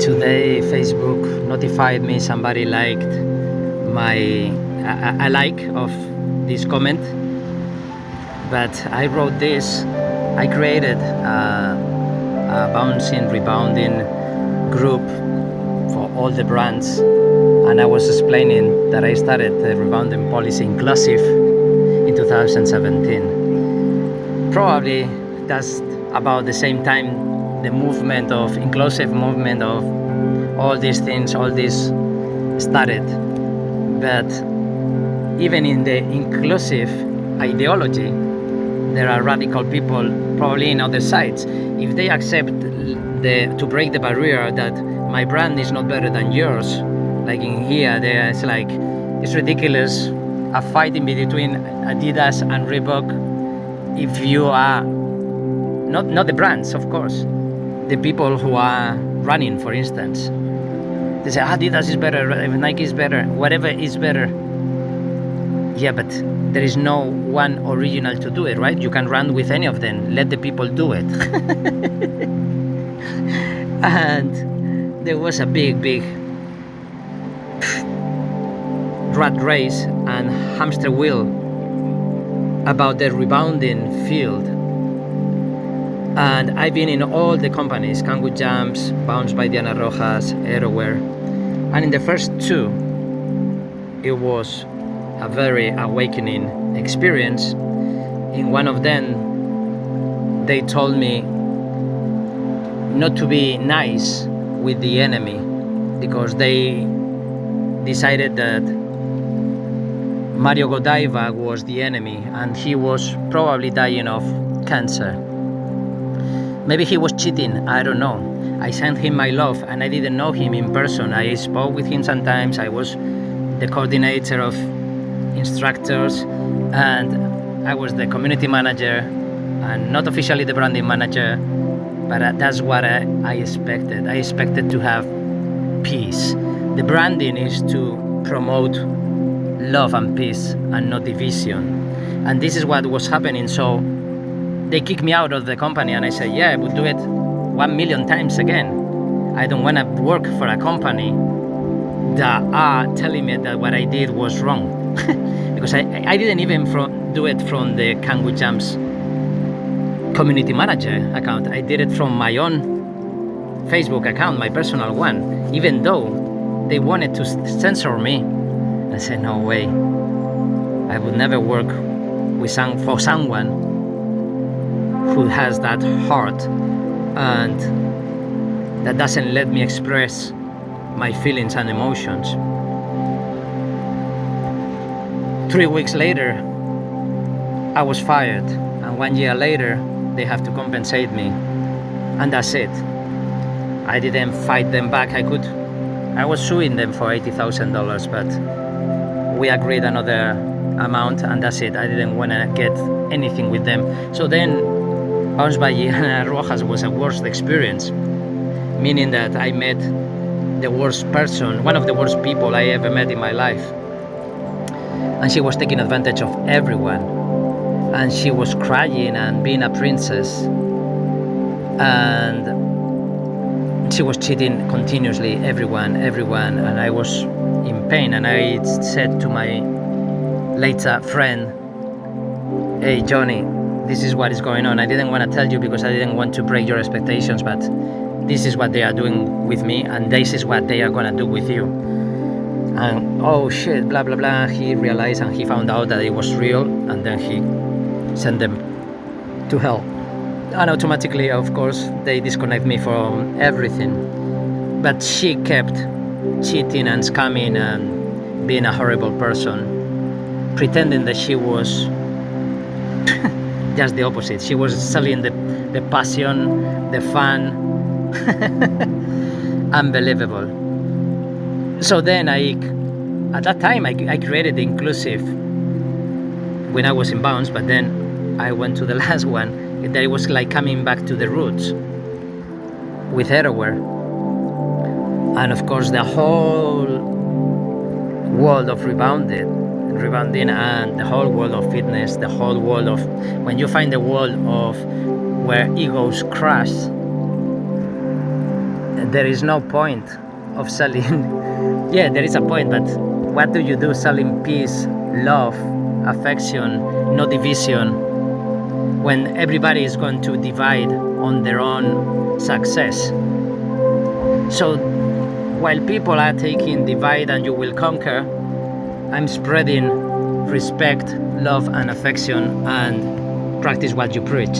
Today Facebook notified me somebody liked my a like of this comment, but I wrote this. I created a bouncing, rebounding group for all the brands, and I was explaining that I started the rebounding policy inclusive in 2017. Probably that's about the same time the movement of inclusive movement of all these things, all this started. But even in the inclusive ideology, there are radical people probably in other sides. If they accept to break the barrier that my brand is not better than yours, like in here, there's like, it's ridiculous, a fight in between Adidas and Reebok. If you are not the brands, of course, the people who are running, for instance, they say Adidas is better, Nike is better, whatever is better. Yeah, but there is no one original to do it, right? You can run with any of them. Let the people do it. And there was a big rat race and hamster wheel about the rebounding field. And I've been in all the companies, Kangoo Jumps, Bounce by Diana Rojas, Aeroware. And in the first two, it was a very awakening experience. In one of them, they told me not to be nice with the enemy because they decided that Mario Godiva was the enemy and he was probably dying of cancer. Maybe he was cheating, I don't know. I sent him my love and I didn't know him in person. I spoke with him sometimes. I was the coordinator of instructors and I was the community manager and not officially the branding manager, but that's what I expected. I expected to have peace. The branding is to promote love and peace and not division. And this is what was happening. So they kicked me out of the company and I said, yeah, I would do it 1 million times again. I don't want to work for a company that are telling me that what I did was wrong. Because I didn't even do it from the Kangoo Jumps community manager account. I did it from my own Facebook account, my personal one, even though they wanted to censor me. I said, no way. I would never work for someone who has that heart and that doesn't let me express my feelings and emotions. 3 weeks later, I was fired, and 1 year later, they have to compensate me, and that's it. I didn't fight them back. I was suing them for $80,000, but we agreed another amount, and that's it. I didn't want to get anything with them. So then, Bounce by Diana Rojas was a worst experience, meaning that I met the worst person, one of the worst people I ever met in my life. And she was taking advantage of everyone. And she was crying and being a princess. And she was cheating continuously, everyone. And I was in pain. And I said to my later friend, hey, Johnny, this is what is going on. I didn't want to tell you because I didn't want to break your expectations, but this is what they are doing with me, and this is what they are gonna do with you. And oh shit, blah blah blah. He realized and he found out that it was real, and then he sent them to hell. And automatically, of course, they disconnect me from everything. But she kept cheating and scamming and being a horrible person, pretending that she was just the opposite. She was selling the passion, the fun. Unbelievable. So then at that time I created the inclusive when I was in Bounce, but then I went to the last one that it was like coming back to the roots with Aeroware. And of course the whole world of rebounding and the whole world of fitness, the whole world of, when you find the world of where egos crash, there is no point of selling. Yeah, there is a point, but what do you do selling peace, love, affection, no division, when everybody is going to divide on their own success? So while people are taking divide and you will conquer, I'm spreading respect, love and affection, and practice what you preach.